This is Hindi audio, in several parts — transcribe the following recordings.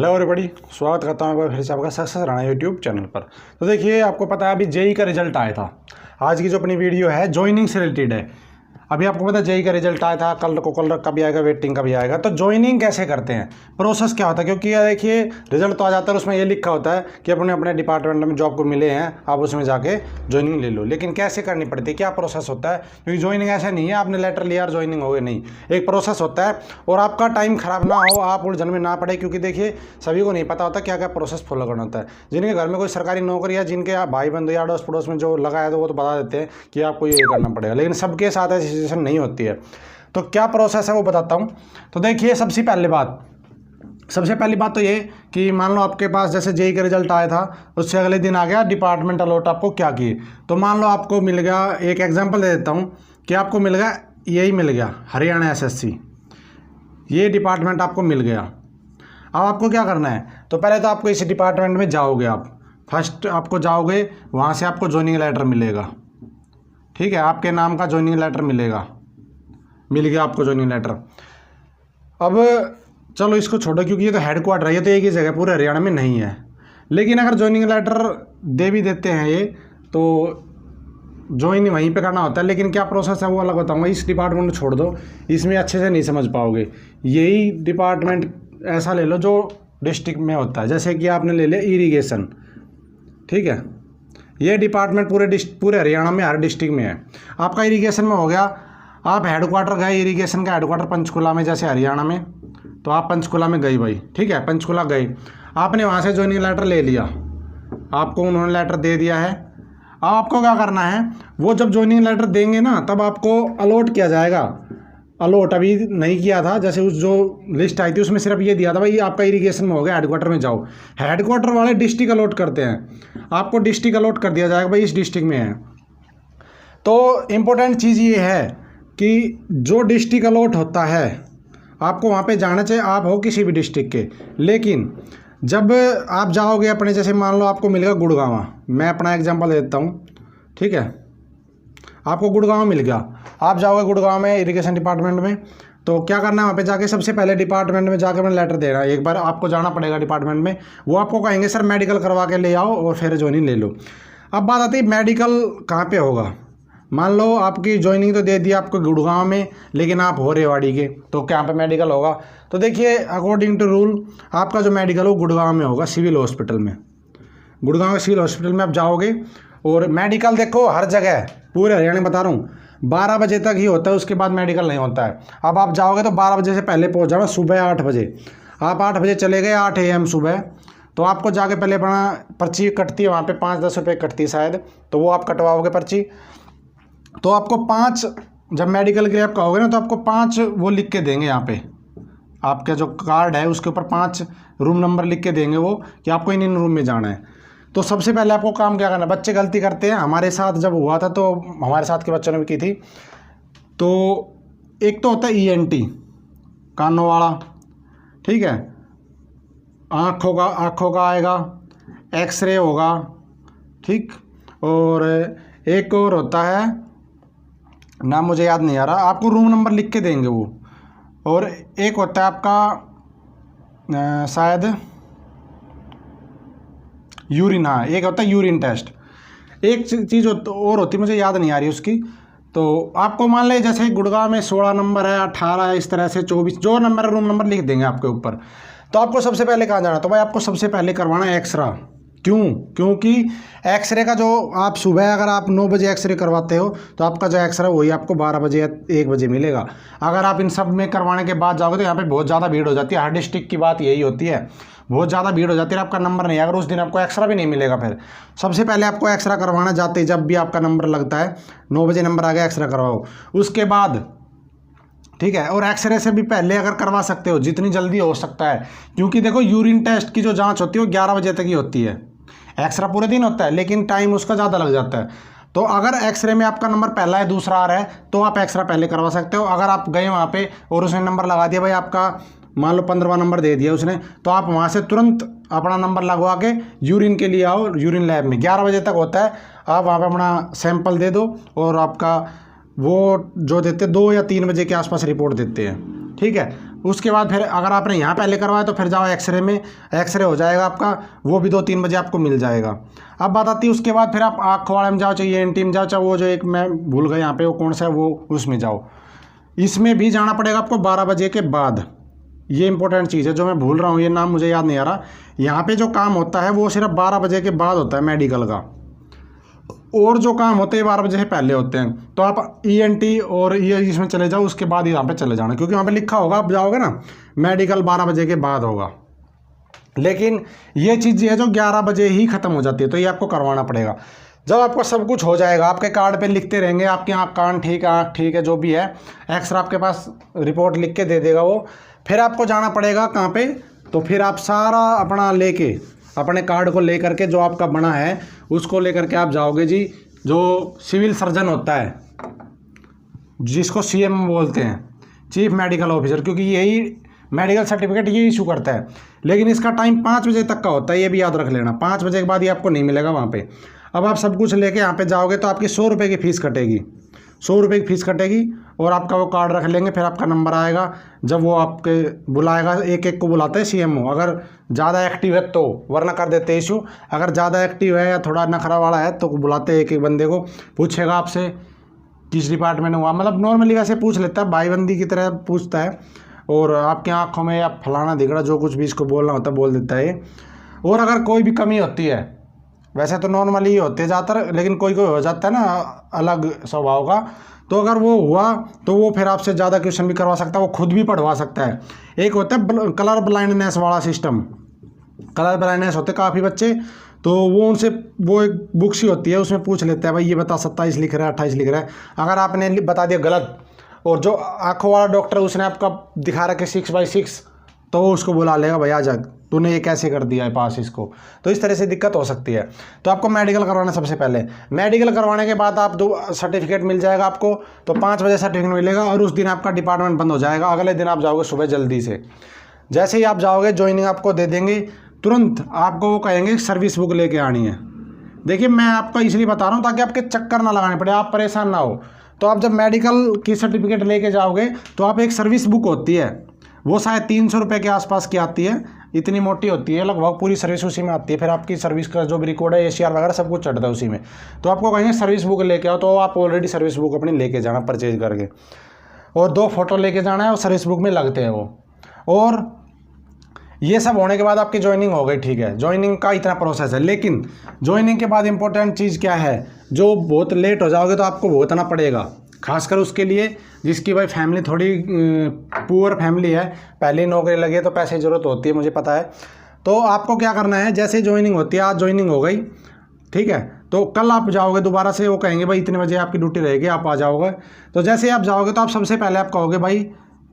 हेलो एवरीबॉडी, स्वागत करता हूँ एक बार फिर से आपका सक्सेस राणा यूट्यूब चैनल पर। तो देखिए, आपको पता है अभी जेई का रिजल्ट आया था। आज की जो अपनी वीडियो है ज्वाइनिंग से रिलेटेड है। अभी आपको पता है जेई का रिजल्ट आया था, कल कभी आएगा, वेटिंग कभी आएगा। तो ज्वाइनिंग कैसे करते हैं, प्रोसेस क्या होता है, क्योंकि देखिए रिजल्ट तो आ जाता है, उसमें ये लिखा होता है कि अपने अपने डिपार्टमेंट में जॉब को मिले हैं, आप उसमें जाके ज्वाइनिंग ले लो। लेकिन कैसे करनी पड़ती है, क्या प्रोसेस होता है, क्योंकि ज्वाइनिंग ऐसा नहीं है आपने लेटर लिया और ज्वाइनिंग हो गई, नहीं, एक प्रोसेस होता है। और आपका टाइम खराब ना हो, आप उलझन में ना पड़े, क्योंकि देखिए सभी को नहीं पता होता क्या क्या प्रोसेस फॉलो करना होता है। जिनके घर में कोई सरकारी नौकरी है, जिनके भाई बंधु या अड़ोस पड़ोस में जो लगा है, तो वो तो बता देते हैं कि आपको ये करना पड़ेगा, लेकिन सबके साथ ऐसी सिचुएशन नहीं होती है। तो क्या प्रोसेस है वो बताता हूँ। तो देखिए, सबसे पहली बात तो ये कि मान लो आपके पास जैसे जेई का रिजल्ट आया था, उससे अगले दिन आ गया डिपार्टमेंट अलॉट आपको क्या किए। तो मान लो आपको मिल गया, एक एग्जांपल दे देता हूँ कि आपको मिल गया, यही मिल गया हरियाणा एसएससी, ये डिपार्टमेंट आपको मिल गया। अब आपको क्या करना है, तो पहले तो आपको इस डिपार्टमेंट में जाओगे, आप फर्स्ट आपको जाओगे, वहाँ से आपको ज्वाइनिंग लेटर मिलेगा। ठीक है, आपके नाम का ज्वाइनिंग लेटर मिलेगा, मिल गया आपको ज्वाइनिंग लेटर। अब चलो इसको छोड़ो, क्योंकि ये तो हेडक्वार्टर है, ये तो एक ही जगह पूरे हरियाणा में नहीं है। लेकिन अगर ज्वाइनिंग लेटर दे भी देते हैं ये, तो ज्वाइन वहीं पे करना होता है। लेकिन क्या प्रोसेस है वो अलग बताऊंगा। इस डिपार्टमेंट को छोड़ दो, इसमें अच्छे से नहीं समझ पाओगे। यही डिपार्टमेंट ऐसा ले लो जो डिस्ट्रिक्ट में होता है, जैसे कि आपने ले लिया इरीगेशन। ठीक है, ये डिपार्टमेंट पूरे हरियाणा में हर डिस्ट्रिक्ट में है। आपका इरीगेशन में हो गया, आप हेडक्वार्टर गए, इरीगेशन का हेडक्वार्टर पंचकुला में, जैसे हरियाणा में, तो आप पंचकुला में गई भाई। ठीक है, पंचकुला गए, आपने वहाँ से ज्वाइनिंग लेटर ले लिया, आपको उन्होंने लेटर दे दिया है। अब आपको क्या करना है, वो जब ज्वाइनिंग लेटर देंगे ना, तब आपको अलॉट किया जाएगा। अलॉट अभी नहीं किया था, जैसे उस जो लिस्ट आई थी उसमें सिर्फ ये दिया था भाई आपका इरीगेशन में हो गया, हेडक्वार्टर में जाओ। हेडक्वार्टर वाले डिस्ट्रिक्ट अलॉट करते हैं, आपको डिस्ट्रिक्ट अलॉट कर दिया जाएगा भाई इस डिस्ट्रिक्ट में है। तो इम्पोर्टेंट चीज़ ये है कि जो डिस्ट्रिक्ट अलॉट होता है आपको वहाँ पे जाना चाहिए, आप हो किसी भी डिस्ट्रिक्ट के। लेकिन जब आप जाओगे अपने, जैसे मान लो आपको मिलेगा गुड़गांव, मैं अपना एग्जांपल देता हूँ। ठीक है, आपको गुड़गांव मिल गया, आप जाओगे गुड़गांव में इरिगेशन डिपार्टमेंट में, तो क्या करना है, वहाँ पे जाके सबसे पहले डिपार्टमेंट में जाके अपना लेटर देना है। एक बार आपको जाना पड़ेगा डिपार्टमेंट में, वो आपको कहेंगे सर मेडिकल करवा के ले आओ और फिर ज्वाइनिंग ले लो। अब बात आती है मेडिकल कहाँ पर होगा। मान लो आपकी ज्वाइनिंग तो दे दी आपको गुड़गांव में, लेकिन आप हो रेवाड़ी के, तो क्या पे मेडिकल होगा। तो देखिए अकॉर्डिंग टू रूल आपका जो मेडिकल हो गुड़गांव में होगा, सिविल हॉस्पिटल में। गुड़गांव के सिविल हॉस्पिटल में आप जाओगे, और मेडिकल देखो हर जगह पूरे हरियाणा में बता रहा हूँ 12 बजे तक ही होता है, उसके बाद मेडिकल नहीं होता है। अब आप जाओगे तो 12 बजे से पहले पहुँच जाओ, सुबह 8 बजे। आप 8 बजे चले गए, 8 AM सुबह, तो आपको जाके पहले अपना पर्ची कटती है वहाँ पे, 5-10 रुपये कटती है शायद, तो वो आप कटवाओगे पर्ची। तो आपको 5, जब मेडिकल के लिए आप कहोगे ना, तो आपको 5 वो लिख के देंगे यहाँ पे, आपका जो कार्ड है उसके ऊपर 5 रूम नंबर लिख के देंगे वो, कि आपको इन रूम में जाना है। तो सबसे पहले आपको काम क्या करना है, बच्चे गलती करते हैं, हमारे साथ जब हुआ था तो हमारे साथ के बच्चों ने भी की थी। तो एक तो होता है ENT, कानों वाला। ठीक है, आँखों का आएगा, एक्सरे होगा। ठीक, और एक और होता है, नाम मुझे याद नहीं आ रहा, आपको रूम नंबर लिख के देंगे वो। और एक होता है आपका शायद यूरिन, हाँ एक होता है यूरिन टेस्ट। एक चीज़ और होती, मुझे याद नहीं आ रही उसकी। तो आपको मान लें जैसे गुड़गांव में 16 नंबर है, 18, इस तरह से 24 जो नंबर है, रूम नंबर लिख देंगे आपके ऊपर। तो आपको सबसे पहले कहाँ जाना, तो भाई आपको सबसे पहले करवाना है एक्सरा। क्योंकि एक्सरे का जो आप सुबह अगर आप 9 बजे एक्सरे करवाते हो, तो आपका जो एक्सरे वही आपको 12 बजे या 1 बजे मिलेगा। अगर आप इन सब में करवाने के बाद जाओगे तो यहाँ पे बहुत ज़्यादा भीड़ हो जाती है। हर डिस्ट्रिक्ट की बात यही होती है, बहुत ज़्यादा भीड़ हो जाती है, आपका नंबर नहीं, अगर उस दिन आपको एक्सरा भी नहीं मिलेगा। फिर सबसे पहले आपको एक्सरा करवाना जाते, जब भी आपका नंबर लगता है 9 बजे नंबर आ गया, एक्सरा करवाओ। उसके बाद ठीक है, और एक्सरे से भी पहले अगर करवा सकते हो, जितनी जल्दी हो सकता है, क्योंकि देखो यूरिन टेस्ट की जो जाँच होती है वो 11 बजे तक ही होती है। एक्सरा पूरे दिन होता है, लेकिन टाइम उसका ज़्यादा लग जाता है। तो अगर एक्सरे में आपका नंबर पहला है, दूसरा आ रहा है, तो आप एक्सरा पहले करवा सकते हो। अगर आप गए वहाँ पे और उसने नंबर लगा दिया भाई आपका, मान लो 15वां नंबर दे दिया उसने, तो आप वहाँ से तुरंत अपना नंबर लगवा के यूरिन के लिए आओ। यूरिन लैब में 11 बजे तक होता है, आप वहाँ पे अपना सैंपल दे दो, और आपका वो जो देते 2 या 3 बजे के आसपास रिपोर्ट देते हैं। ठीक है, उसके बाद फिर अगर आपने यहाँ पहले करवाया तो फिर जाओ एक्सरे में, एक्सरे हो जाएगा आपका, वो भी 2-3 बजे आपको मिल जाएगा। अब बात आती है उसके बाद फिर आप आँख वाले में जाओ, चाहे ENT में जाओ, चाहे वो जो एक मैं भूल गया यहाँ पे वो कौन सा है वो, उसमें जाओ। इसमें भी जाना पड़ेगा आपको 12 बजे के बाद। ये इंपॉर्टेंट चीज़ है जो मैं भूल रहा हूँ, ये नाम मुझे याद नहीं आ रहा। यहाँ पे जो काम होता है वो सिर्फ 12 बजे के बाद होता है मेडिकल का, और जो काम होते हैं 12 बजे से पहले होते हैं। तो आप ENT और ये इसमें चले जाओ, उसके बाद यहाँ पे चले जाना, क्योंकि वहाँ पे लिखा होगा, आप जाओगे ना मेडिकल 12 बजे के बाद होगा। लेकिन ये चीज़ है जो 11 बजे ही ख़त्म हो जाती है, तो ये आपको करवाना पड़ेगा। जब आपको सब कुछ हो जाएगा, आपके कार्ड पे लिखते रहेंगे आपकी आँख कान ठीक है, आँख ठीक है, जो भी है एक्सरे आपके पास रिपोर्ट लिख के दे देगा वो। फिर आपको जाना पड़ेगा कहाँ पे, तो फिर आप सारा अपना लेके, अपने कार्ड को लेकर के जो आपका बना है उसको लेकर के आप जाओगे जी, जो सिविल सर्जन होता है जिसको CM बोलते हैं, चीफ मेडिकल ऑफिसर, क्योंकि यही मेडिकल सर्टिफिकेट ये इशू करता है। लेकिन इसका टाइम 5 बजे तक का होता है, ये भी याद रख लेना। 5 बजे के बाद ये आपको नहीं मिलेगा वहाँ पे। अब आप सब कुछ लेके यहाँ पे जाओगे तो आपकी 100 रुपये की फ़ीस कटेगी, 100 रुपये की फ़ीस कटेगी, और आपका वो कार्ड रख लेंगे। फिर आपका नंबर आएगा, जब वो आपके बुलाएगा, एक एक को बुलाते हैं CMO, अगर ज़्यादा एक्टिव है तो, वरना कर देते हैं इशू। अगर ज़्यादा एक्टिव है या थोड़ा नखरा वाला है तो बुलाते हैं एक एक बंदे को, पूछेगा आपसे किस डिपार्टमेंट में हुआ, मतलब नॉर्मली वैसे पूछ लेता है, भाईबंदी की तरह पूछता है, और आपकी आँखों में या फलाना दिखड़ा जो कुछ भी इसको बोलना होता है बोल देता है ये। और अगर कोई भी कमी होती है, वैसे तो नॉर्मली ही होते हैं ज़्यादातर, लेकिन कोई कोई हो जाता है ना अलग स्वभाव का, तो अगर वो हुआ तो वो फिर आपसे ज़्यादा क्वेश्चन भी करवा सकता है, वो खुद भी पढ़वा सकता है। एक होता है कलर ब्लाइंडनेस वाला सिस्टम, कलर ब्लाइंडनेस होते काफ़ी बच्चे, तो वो उनसे वो एक बुक सी होती है, उसमें पूछ लेता है भाई ये बता 27 लिख रहा है 28 लिख रहा है। अगर आपने बता दिया गलत, और जो आँखों वाला डॉक्टर उसने आपका दिखा रखा है 6/6, तो वो उसको बुला लेगा, भाई आ जा, तूने ये कैसे कर दिया है पास इसको। तो इस तरह से दिक्कत हो सकती है। तो आपको मेडिकल करवाना, सबसे पहले मेडिकल करवाने के बाद आप 2 सर्टिफिकेट मिल जाएगा आपको, तो 5 बजे सर्टिफिकेट मिलेगा, और उस दिन आपका डिपार्टमेंट बंद हो जाएगा। अगले दिन आप जाओगे सुबह जल्दी से, जैसे ही आप जाओगे ज्वाइनिंग आपको दे देंगे, तुरंत आपको वो कहेंगे सर्विस बुक लेके आनी है। देखिए मैं आपको इसलिए बता रहा हूँ ताकि आपके चक्कर ना लगाने पड़े, आप परेशान ना हो। तो आप जब मेडिकल की सर्टिफिकेट लेके जाओगे तो आप एक सर्विस बुक होती है, वो शायद 300 रुपये के आसपास की आती है, इतनी मोटी होती है, लगभग पूरी सर्विस उसी में आती है। फिर आपकी सर्विस का जो भी रिकॉर्ड है ACR वगैरह सब कुछ चढ़ता है उसी में। तो आपको कहेंगे सर्विस बुक लेके आओ, तो आप ऑलरेडी सर्विस बुक अपनी लेके जाना परचेज करके, और 2 फोटो लेके जाना है, और सर्विस बुक में लगते हैं वो। और ये सब होने के बाद आपकी ज्वाइनिंग हो गई, ठीक है। ज्वाइनिंग का इतना प्रोसेस है, लेकिन ज्वाइनिंग के बाद इंपॉर्टेंट चीज़ क्या है, जो बहुत लेट हो जाओगे तो आपको भुगतना पड़ेगा, खासकर उसके लिए जिसकी भाई फैमिली थोड़ी पुअर फैमिली है, पहले नौकरी लगी है तो पैसे की ज़रूरत होती है, मुझे पता है। तो आपको क्या करना है, जैसे ज्वाइनिंग होती है, आज ज्वाइनिंग हो गई, ठीक है, तो कल आप जाओगे दोबारा से, वो कहेंगे भाई इतने बजे आपकी ड्यूटी रहेगी, आप आ जाओगे। तो जैसे आप जाओगे तो आप सबसे पहले आप कहोगे भाई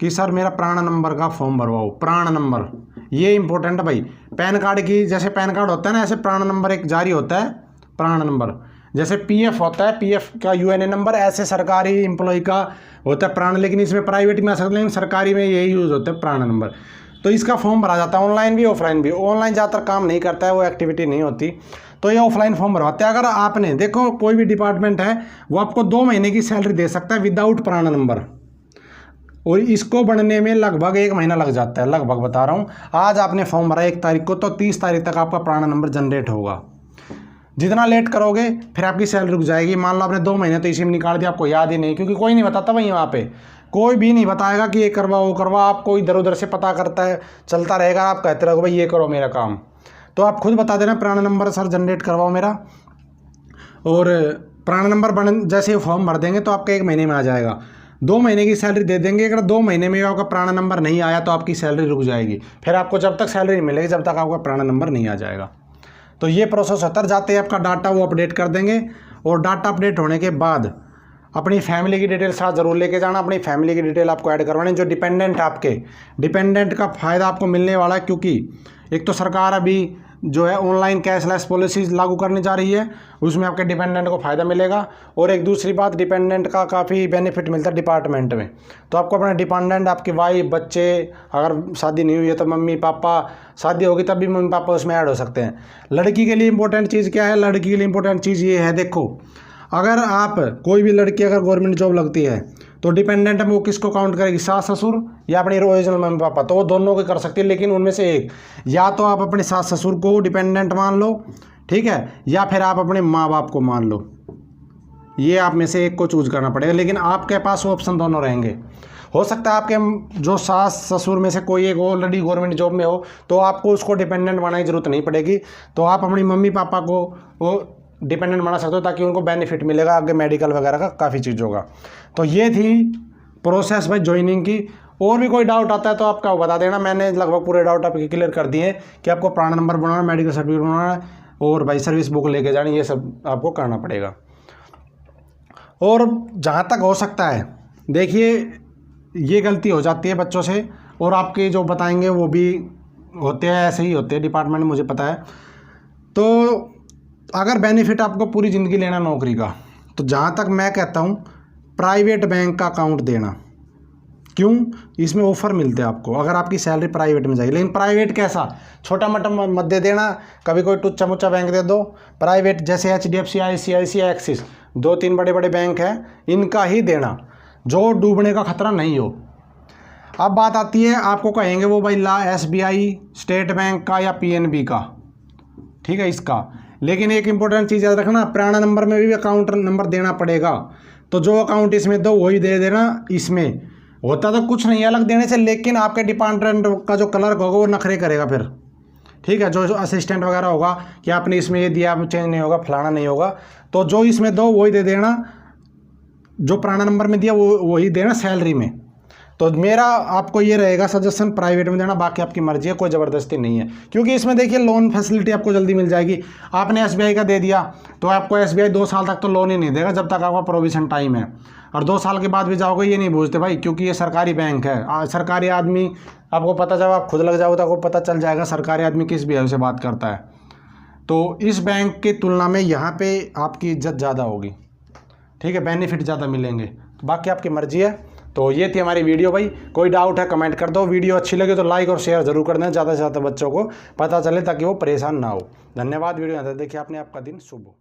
कि सर मेरा प्राण नंबर का फॉर्म भरवाओ। प्राण नंबर ये इंपॉर्टेंट है भाई, पैन कार्ड की जैसे पैन कार्ड होता है ना, ऐसे प्राण नंबर एक जारी होता है, प्राण नंबर। जैसे PF होता है, PF का UNA नंबर, ऐसे सरकारी एम्प्लॉय का होता है प्राण, लेकिन इसमें प्राइवेट में आ सकता है, लेकिन सरकारी में यही यूज़ होता है प्राण नंबर। तो इसका फॉर्म भरा जाता है, ऑनलाइन भी ऑफलाइन भी। ऑनलाइन ज़्यादातर काम नहीं करता है, वो एक्टिविटी नहीं होती, तो ये ऑफलाइन फॉर्म भरवाते हैं। अगर आपने देखो कोई भी डिपार्टमेंट है वो आपको 2 महीने की सैलरी दे सकता है विदाउट प्राण नंबर, और इसको बनने में लगभग 1 महीना लग जाता है, लगभग बता रहा हूँ। आज आपने फॉर्म भरा 1 तारीख को, तो 30 तारीख तक आपका प्राण नंबर जनरेट होगा। जितना लेट करोगे फिर आपकी सैलरी रुक जाएगी। मान लो आपने 2 महीने तो इसी में निकाल दिया, आपको याद ही नहीं, क्योंकि कोई नहीं बताता भाई, वहाँ पे कोई भी नहीं बताएगा कि ये करवा वो करवा, आपको इधर उधर से पता करता है चलता रहेगा, आप कहते रहो भाई ये करो मेरा काम। तो आप खुद बता देना प्राण नंबर सर जनरेट करवाओ मेरा, और प्राण नंबर बन जैसे फॉर्म भर देंगे तो आपका 1 महीने में आ जाएगा। 2 महीने की सैलरी दे देंगे। अगर 2 महीने में आपका प्राण नंबर नहीं आया तो आपकी सैलरी रुक जाएगी, फिर आपको जब तक सैलरी नहीं मिलेगी जब तक आपका प्राण नंबर नहीं आ जाएगा। तो ये प्रोसेस होता है। जाते ही आपका डाटा वो अपडेट कर देंगे, और डाटा अपडेट होने के बाद अपनी फैमिली की डिटेल साथ ज़रूर लेके जाना। अपनी फैमिली की डिटेल आपको ऐड करवानी, जो डिपेंडेंट आपके, डिपेंडेंट का फ़ायदा आपको मिलने वाला है, क्योंकि एक तो सरकार अभी जो है ऑनलाइन कैशलेस पॉलिसीज लागू करने जा रही है, उसमें आपके डिपेंडेंट को फ़ायदा मिलेगा। और एक दूसरी बात, डिपेंडेंट का काफ़ी बेनिफिट मिलता है डिपार्टमेंट में। तो आपको अपना डिपेंडेंट, आपकी वाइफ, बच्चे, अगर शादी नहीं हुई है तो मम्मी पापा, शादी होगी तब भी मम्मी पापा उसमें ऐड हो सकते हैं। लड़की के लिए इंपॉर्टेंट चीज़ क्या है, लड़की के लिए इंपॉर्टेंट चीज़ ये है, देखो अगर आप कोई भी लड़की अगर गवर्नमेंट जॉब लगती है तो डिपेंडेंट में वो किसको काउंट करेगी, सास ससुर या अपने ओरिजिनल मम्मी पापा, तो वो दोनों को कर सकती है, लेकिन उनमें से एक, या तो आप अपने सास ससुर को डिपेंडेंट मान लो, ठीक है, या फिर आप अपने माँ बाप को मान लो, ये आप में से एक को चूज करना पड़ेगा। लेकिन आपके पास वो ऑप्शन दोनों रहेंगे। हो सकता है आपके जो सास ससुर में से कोई एक ऑलरेडी गवर्नमेंट जॉब में हो, तो आपको उसको डिपेंडेंट बनाने की जरूरत नहीं पड़ेगी, तो आप अपनी मम्मी पापा को वो डिपेंडेंट बना सकते हो, ताकि उनको बेनिफिट मिलेगा आगे मेडिकल वगैरह का, काफ़ी चीज़ों का। तो ये थी प्रोसेस भाई ज्वाइनिंग की। और भी कोई डाउट आता है तो आपका बता देना, मैंने लगभग पूरे डाउट आपके क्लियर कर दिए कि आपको प्राण नंबर बनाना, मेडिकल सर्टिफिकेट बनाना और भाई सर्विस बुक लेके जानी, ये सब आपको करना पड़ेगा। और जहाँ तक हो सकता है, देखिए ये गलती हो जाती है बच्चों से, और आपके जो बताएंगे वो भी होते हैं, ऐसे ही होते हैं डिपार्टमेंट में, मुझे पता है। तो अगर बेनिफिट आपको पूरी ज़िंदगी लेना नौकरी का, तो जहाँ तक मैं कहता हूँ प्राइवेट बैंक का अकाउंट देना। क्यों? इसमें ऑफ़र मिलते हैं आपको अगर आपकी सैलरी प्राइवेट में जाएगी। लेकिन प्राइवेट कैसा, छोटा मोटा मत दे देना, कभी कोई टुच्चा मुच्चा बैंक दे दो। प्राइवेट जैसे HDFC, ICICI, एक्सिस, 2-3 बड़े बड़े बैंक हैं, इनका ही देना, जो डूबने का खतरा नहीं हो। अब बात आती है, आपको कहेंगे वो भाई ला SBI, स्टेट बैंक का या PNB का, ठीक है, इसका। लेकिन एक इंपॉर्टेंट चीज़ याद रखना, प्राण नंबर में भी अकाउंट नंबर देना पड़ेगा। तो जो अकाउंट इसमें दो वही दे देना। इसमें होता तो कुछ नहीं अलग देने से, लेकिन आपके डिपार्टमेंट का जो क्लर्क होगा वो नखरे करेगा फिर, ठीक है, जो असिस्टेंट वगैरह होगा कि आपने इसमें ये दिया, चेंज नहीं होगा, फलाना नहीं होगा। तो जो इसमें दो वही दे देना, जो पुराना नंबर में दिया वो वही देना सैलरी में। तो मेरा आपको ये रहेगा सजेशन, प्राइवेट में देना, बाकी आपकी मर्जी है, कोई ज़बरदस्ती नहीं है। क्योंकि इसमें देखिए लोन फैसिलिटी आपको जल्दी मिल जाएगी। आपने SBI का दे दिया तो आपको SBI 2 साल तक तो लोन ही नहीं देगा, जब तक आपका प्रोविजन टाइम है। और 2 साल के बाद भी जाओगे ये नहीं पूछते भाई, क्योंकि ये सरकारी बैंक है। सरकारी आदमी, आपको पता, जब आप खुद लग जाओगे तो आपको पता चल जाएगा सरकारी आदमी किस बिहेव से बात करता है। तो इस बैंक की तुलना में यहाँ पर आपकी इज्जत ज़्यादा होगी, ठीक है, बेनिफिट ज़्यादा मिलेंगे। तो बाकी आपकी मर्जी है। तो ये थी हमारी वीडियो भाई। कोई डाउट है कमेंट कर दो, वीडियो अच्छी लगे तो लाइक और शेयर जरूर कर दें, ज़्यादा से ज़्यादा बच्चों को पता चले ताकि वो परेशान ना हो। धन्यवाद वीडियो देखिए आपने, आपका दिन शुभ हो।